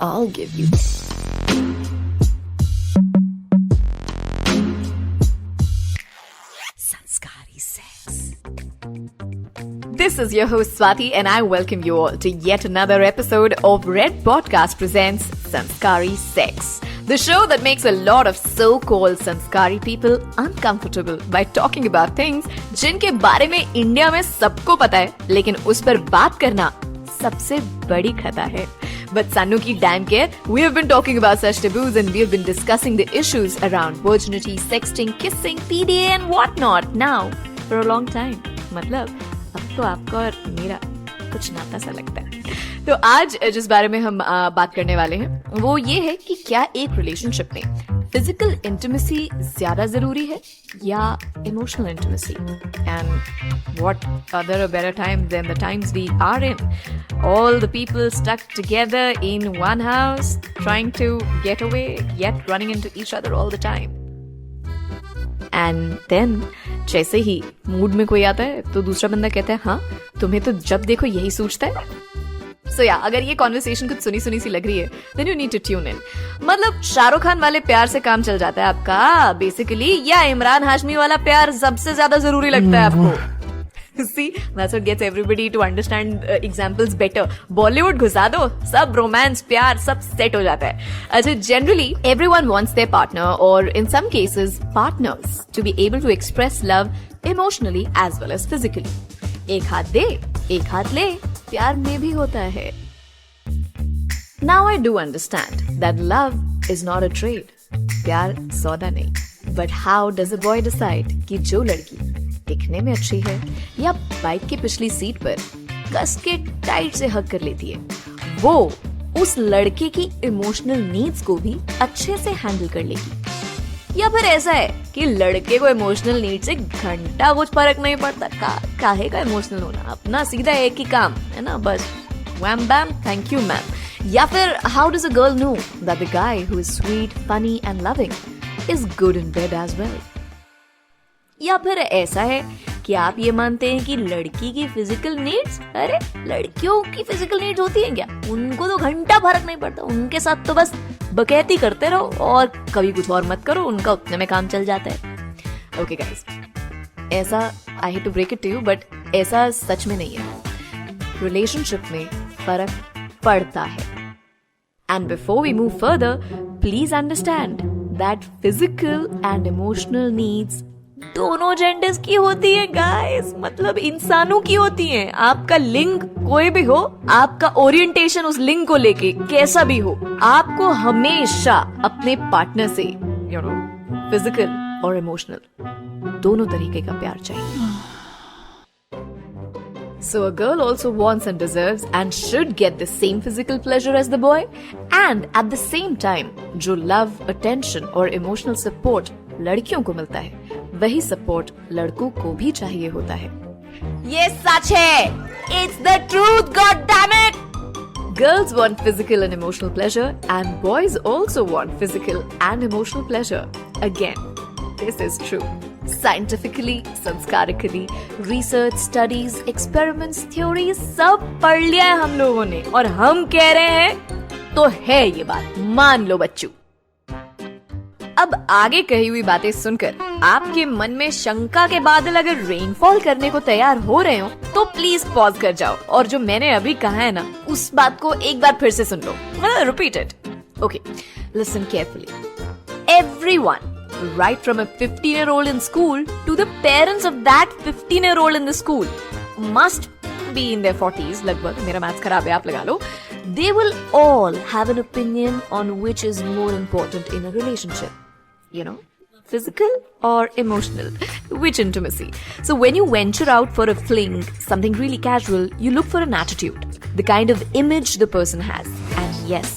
I'll give you. Sanskari Sex. This is your host Swati and I welcome you all to yet another episode of Red Podcast presents Sanskari Sex. The show that makes a lot of so-called Sanskari people uncomfortable by talking about things जिनके बारे में India में सबको पता है, लेकिन उस पर बात करना सबसे बड़ी खता है. But Sanu ki damn care, we have been talking about such taboos and we have been discussing the issues around virginity, sexting, kissing, PDA and whatnot now for a long time. मतलब अब तो आपका और मेरा कुछ नाता सा लगता है. तो आज जिस बारे में हम बात करने वाले हैं वो ये है कि क्या एक रिलेशनशिप में फिजिकल इंटीमेसी ज्यादा जरूरी है या emotional intimacy, and what other a better time than the times we are in. All the people stuck together in one house, trying to get away, yet running into each other all the time. And then, जैसे ही mood में कोई आता है तो दूसरा बंदा कहता है हाँ तुम्हें तो जब देखो यही सोचता है. So yeah, अगर ये कॉन्वर्सेशन कुछ सुनी सुनी सी लग रही है then you need to tune in. मतलब शाहरुख खान वाले प्यार से काम चल जाता है आपका बेसिकली, या इमरान हाशमी वाला प्यार सबसे ज्यादा जरूरी लगता है आपको? See, that's what gets everybody to understand examples better. Bollywood घुसा दो, सब romance, प्यार, सब set हो जाता है. अच्छा, generally, everyone wants their partner, or in some cases, partners, to be able to express love emotionally as well as physically. एक हाथ दे, एक हाथ ले, प्यार में भी होता है. Now I do understand that love is not a trade. प्यार सौदा नहीं. But how does a boy decide कि जो लड़की दिखने में अच्छी है या बाइक की पिछली सीट पर कस के टाइट से हग कर लेती है, वो उस लड़के की इमोशनल नीड्स को भी अच्छे से हैंडल कर लेगी? या फिर ऐसा है कि लड़के को इमोशनल नीड से घंटा कुछ फर्क नहीं पड़ता, काहे का इमोशनल होना, अपना सीधा एक ही काम है ना, बस wham bam thank you ma'am. या फिर how does a girl know that the guy who is sweet, funny and loving is good in bed as well? या फिर ऐसा है कि आप ये मानते हैं कि लड़की की फिजिकल नीड्स, अरे लड़कियों की फिजिकल नीड्स होती हैं क्या, उनको तो घंटा फर्क नहीं पड़ता, उनके साथ तो बस बकैती करते रहो और कभी कुछ और मत करो, उनका उतने में काम चल जाता है. ओके गाइस, ऐसा I hate to break it to you but ऐसा सच में नहीं है. रिलेशनशिप में फर्क पड़ता है. And before we move further, please understand that physical and emotional needs दोनों जेंडर्स की होती है गाइस, मतलब इंसानों की होती है. आपका लिंग कोई भी हो, आपका ओरिएंटेशन उस लिंग को लेके कैसा भी हो, आपको हमेशा अपने पार्टनर से फिजिकल और इमोशनल दोनों तरीके का प्यार चाहिए. So a girl also wants and deserves and should get the same physical pleasure as the boy, and at the same time जो love, attention और emotional support लड़कियों को मिलता है वही सपोर्ट लड़कों को भी चाहिए होता है. ये सच है. It's the truth, God damn it. Girls want physical and emotional pleasure and boys also want physical and emotional pleasure. Again, this is true. Scientifically, संस्कारically, research, studies, experiments, theories सब पढ़ लिया है हम लोगों ने और हम कह रहे हैं तो है ये बात, मान लो बच्चों. अब आगे कही हुई बातें सुनकर आपके मन में शंका के बादल अगर रेनफॉल करने को तैयार हो रहे हो तो प्लीज पॉज कर जाओ और जो मैंने अभी कहा है ना उस बात को एक बार फिर से सुन लो. Repeat it. Okay, listen carefully. Everyone, right from a 15-year-old in school to the parents of that 15-year-old in the school, must be in their 40s, लगभग, मेरा मैथ्स खराब है आप लगा लो. They will all have an opinion on which is more important in a relationship. You know, physical or emotional, which intimacy. So when you venture out for a fling, something really casual, you look for an attitude, the kind of image the person has. And yes,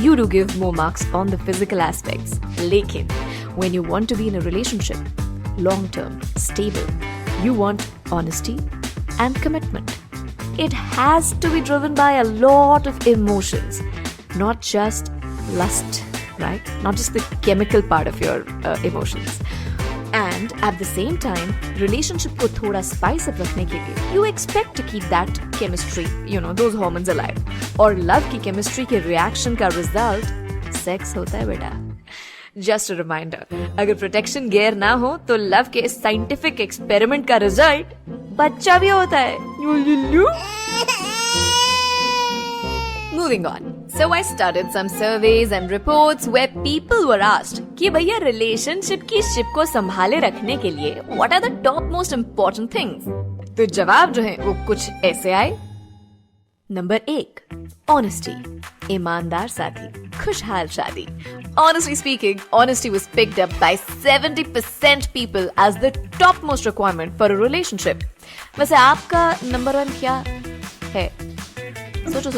you do give more marks on the physical aspects. Lekin, when you want to be in a relationship, long-term, stable, you want honesty and commitment. It has to be driven by a lot of emotions, not just lust, right? Not just the chemical part of your emotions. And at the same time, relationship को थोड़ा spice up रखने के लिए you expect to keep that chemistry, those hormones alive. और love की chemistry के reaction का result sex होता है बेटा. Just a reminder, अगर protection gear ना हो तो love के scientific experiment का result बच्चा भी होता है. Moving on. So I studied some surveys and reports where people were asked कि भैया relationship की ship को संभाले रखने के लिए what are the top most important things? तो जवाब जो है वो कुछ ऐसे आए. Number 1, honesty. ईमानदार साथी, खुशहाल शादी. Honestly speaking, honesty was picked up by 70% people as the topmost requirement for a relationship. वैसे आपका नंबर 1 क्या है? सोचो.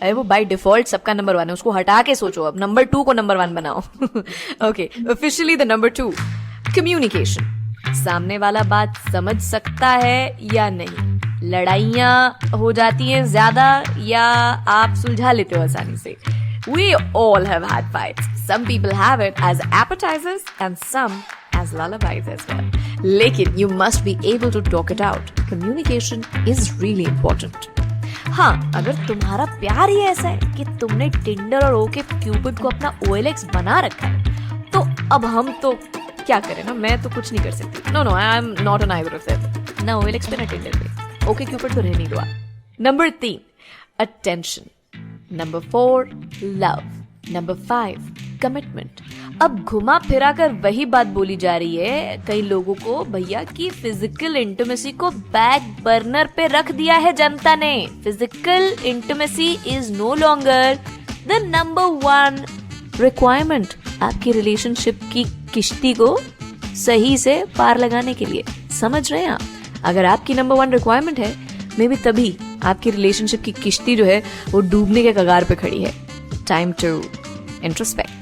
अरे वो बाय डिफॉल्ट सबका नंबर 1 है, उसको हटा के सोचो. अब नंबर 2 को नंबर 1 बनाओ. Okay, officially the number 2, communication. सामने वाला बात समझ सकता है या नहीं, लड़ाइयाँ हो जाती हैं ज्यादा या आप सुलझा लेते हो आसानी से. We all have had fights. Some people have it as appetizers and some as lullabies as well. लेकिन you must be able to talk it out. Communication is really important. हाँ, अगर तुम्हारा प्यार ही ऐसा है कि तुमने टिंडर और ओके क्यूपिड को अपना OLX बना रखा है, तो अब हम तो क्या करें ना. मैं तो कुछ नहीं कर सकती. No, I am not an aware of that. ना OLX पे ना टिंडर पे. ओके क्यूपिड तो रहने दो. Number 3, attention. Number 4, love. Number 5, commitment. अब घुमा फिरा कर वही बात बोली जा रही है कई लोगों को भैया कि फिजिकल इंटीमेसी को बैक बर्नर पे रख दिया है जनता ने. Physical intimacy is no longer the number 1 requirement आपकी रिलेशनशिप की किश्ती को सही से पार लगाने के लिए. समझ रहे हैं आप? अगर आपकी नंबर 1 रिक्वायरमेंट है, मे बी तभी आपकी रिलेशनशिप की किश्ती जो है वो डूबने के कगार पे खड़ी है. Time to introspect.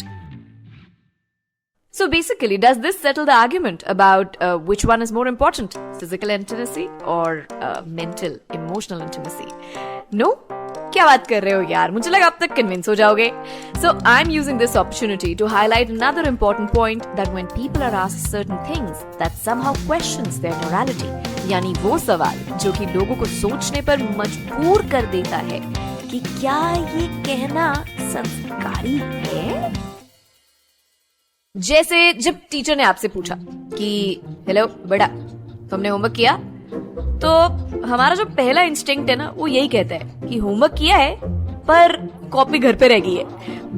So basically, does this settle the argument about which one is more important, physical intimacy or mental, emotional intimacy? No? क्या बात कर रहे हो यार? मुझे लगा अब तक convince हो जाओगे. So I'm using this opportunity to highlight another important point that when people are asked certain things, that somehow questions their morality. यानी वो सवाल जो कि लोगों को सोचने पर मजबूर कर देता है कि क्या ये कहना संस्कारी है? जैसे जब टीचर ने आपसे पूछा कि हेलो बेटा तुमने होमवर्क किया, तो हमारा जो पहला इंस्टिंक्ट है ना वो यही कहता है कि होमवर्क किया है पर कॉपी घर पे रह गई है.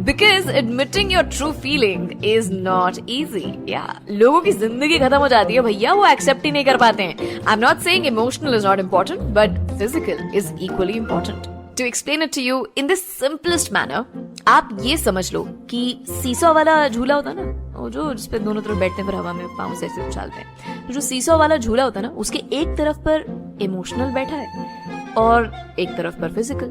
Because admitting your true feeling is not easy. या लोगों की जिंदगी खत्म हो जाती है भैया, वो एक्सेप्ट ही नहीं कर पाते हैं. आई am not saying emotional is not important, but physical is equally important. To explain it to you in the simplest manner, आप ये समझ लो कि सीसो वाला झूला होता है ना, वो जो जिसपे दोनों तरफ बैठते हैं फिर हवा में पाँव से ऐसे उछालते हैं. तो जो सीसो वाला झूला होता है ना, उसके एक तरफ पर इमोशनल बैठा है और एक तरफ पर फिजिकल.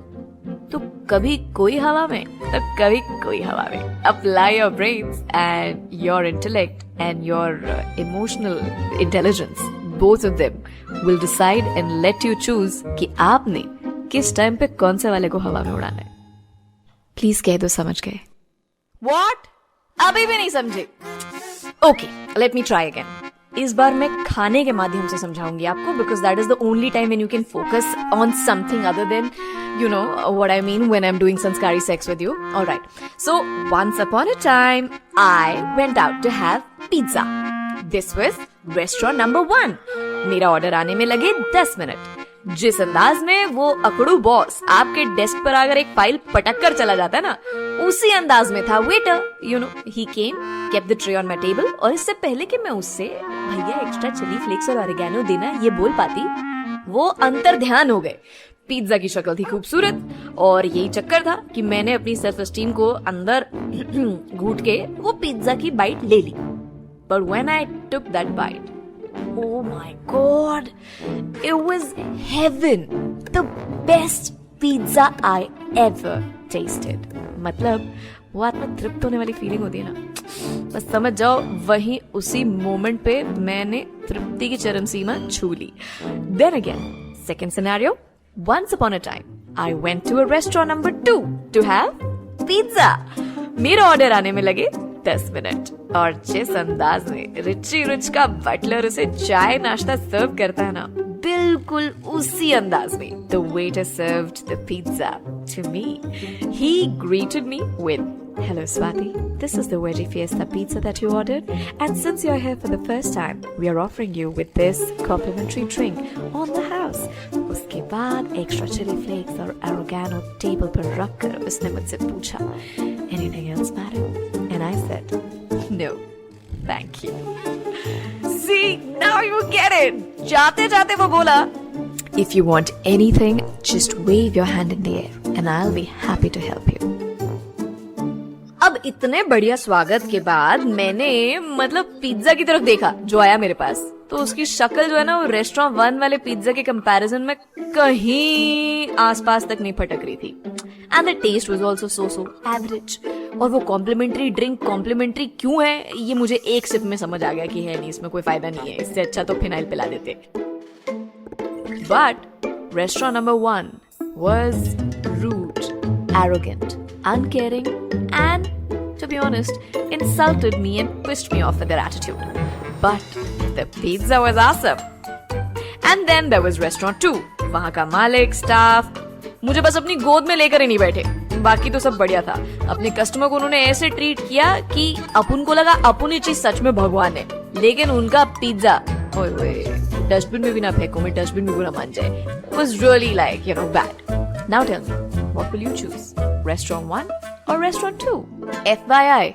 तो कभी कोई हवा में तो कभी कोई हवा में. Apply your brains and your intellect and your emotional intelligence, both of them will decide and let you choose कि आपने किस टाइम पे कौन से वाले को हवा में उड़ाना है. प्लीज कह दो समझ गए. What? अभी भी नहीं समझे? Okay, let me try again. इस बार मैं खाने के माध्यम से समझाऊंगी आपको, because that is the only time when you can focus on something other than what I mean when I am doing sanskari sex with you. Alright, so once upon a time I went out to have pizza. This was restaurant number 1. मेरा order आने में लगे 10 minute. जिस अंदाज में वो अकड़ू boss आपके desk पर आकर एक फाइल पटक कर चला जाता है ना, उसी अंदाज में था waiter. He came, kept the tray on my table, और इससे पहले कि मैं उससे भैया एक्स्ट्रा चिली फ्लेक्स और ऑरिगेनो देना ये बोल पाती, वो अंतर ध्यान हो गए. पिज्जा की शक्ल थी खूबसूरत और यही चक्कर था कि मैंने अपनी सेल्फ एस्टीम को अंदर घूट के वो पिज्जा की बाइट ले ली. But when I took that bite, oh my god, it was heaven. The best pizza I ever tasted. मतलब वो आत्मा तृप्त होने वाली फीलिंग होती है ना, बस समझ जाओ वहीं उसी मोमेंट पे मैंने तृप्ति की चरम सीमा छू ली. Then again, second scenario, once upon a time, I went to a restaurant number 2 to have pizza. मेरा ऑर्डर आने में लगे 10 मिनट. और जिस अंदाज में रिची रिच का बटलर उसे चाय नाश्ता सर्व करता है ना, बिल्कुल उसी अंदाज में the waiter served the pizza to me. He greeted me with, "Hello Swati, this is the Veggie Fiesta pizza that you ordered, and since you're here for the first time, we are offering you with this complimentary drink on the house." उसके बाद extra chili flakes और oregano table पर रखकर उसने मुझसे पूछा, "Anything else, madam?" And I said, "No, thank you." See, now you get it. जाते जाते वो बोला, "If you want anything, just wave your hand in the air and I'll be happy to help you." अब इतने बढ़िया स्वागत के बाद मैंने पिज्जा की तरफ देखा जो आया मेरे पास, तो उसकी शक्ल जो है ना, वो रेस्टोरेंट 1 वाले पिज्जा के कंपैरिजन में कहीं आसपास तक नहीं फटक रही थी. And the taste was also so average. और वो कॉम्प्लीमेंट्री ड्रिंक कॉम्प्लीमेंट्री क्यों है, ये मुझे एक सिप में समझ आ गया कि है नहीं, इसमें कोई फायदा नहीं है, इससे अच्छा तो फिनाइल पिला देते. But restaurant number 1 was rude, arrogant, uncaring, and to be honest, insulted me and pissed me off with their attitude. But the pizza was awesome. And then there was restaurant 2. वहाँ का मालिक, staff मुझे बस अपनी गोद में लेकर ही नहीं बैठे, बाकी तो सब बढ़िया था. अपने कस्टमर को उन्होंने ऐसे ट्रीट किया कि अपन को लगा अपन ही चीज सच में भगवान है. लेकिन उनका पिज्जा, ओए डस्टबिन में भी ना फेंको, मैं डस्टबिन में बुरा मान जाए, was really like, bad. Now tell me, what will you choose? Restaurant 1 or Restaurant 2? FYI,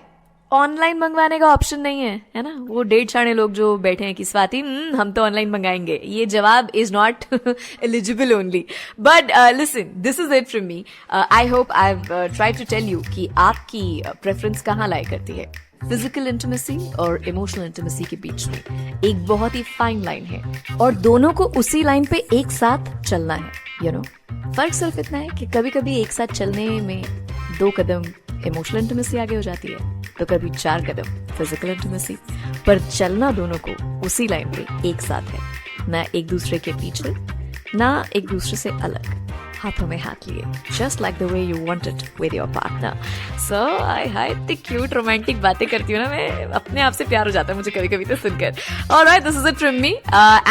online मंगवाने का ऑप्शन नहीं है ना. वो 1.5 छाने लोग जो बैठे हैं कि स्वाति हम तो ऑनलाइन मंगाएंगे, ये जवाब is not eligible only. But listen, this is it from me. I hope I have tried to tell you कि आपकी प्रेफरेंस कहाँ लाई करती है. फिजिकल इंटीमेसी और इमोशनल इंटीमेसी के बीच में एक बहुत ही फाइन लाइन है, और दोनों को उसी लाइन पे एक साथ चलना है. फर्क सिर्फ इतना है कि कभी कभी एक साथ चलने में 2 कदम इमोशनल इंटीमेसी आगे हो जाती है, तो कभी 4 कदम फिजिकल इंटीमेसी. पर चलना दोनों को उसी लाइन पे एक साथ है, ना एक दूसरे के पीछे, ना एक दूसरे से अलग, हाथों में हाथ लिए, just like the way you want it with your partner. So I इतनी क्यूट रोमांटिक बातें करती हूँ ना मैं, अपने आप से प्यार हो जाता है मुझे कभी कभी तो सुनकर. Alright, this is it from me.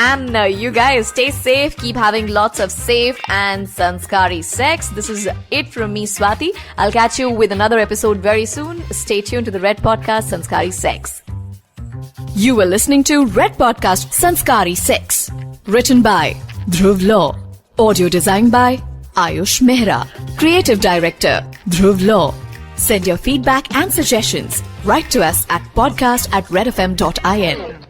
And you guys stay safe, keep having lots of safe and sanskari sex. This is it from me, Swati. I'll catch you with another episode very soon. Stay tuned to the Red Podcast Sanskari Sex. You were listening to Red Podcast Sanskari Sex. Written by Dhruv Law. Audio designed by Ayush Mehra. Creative Director Dhruv Law. Send your feedback and suggestions. Write to us at podcast@redfm.in.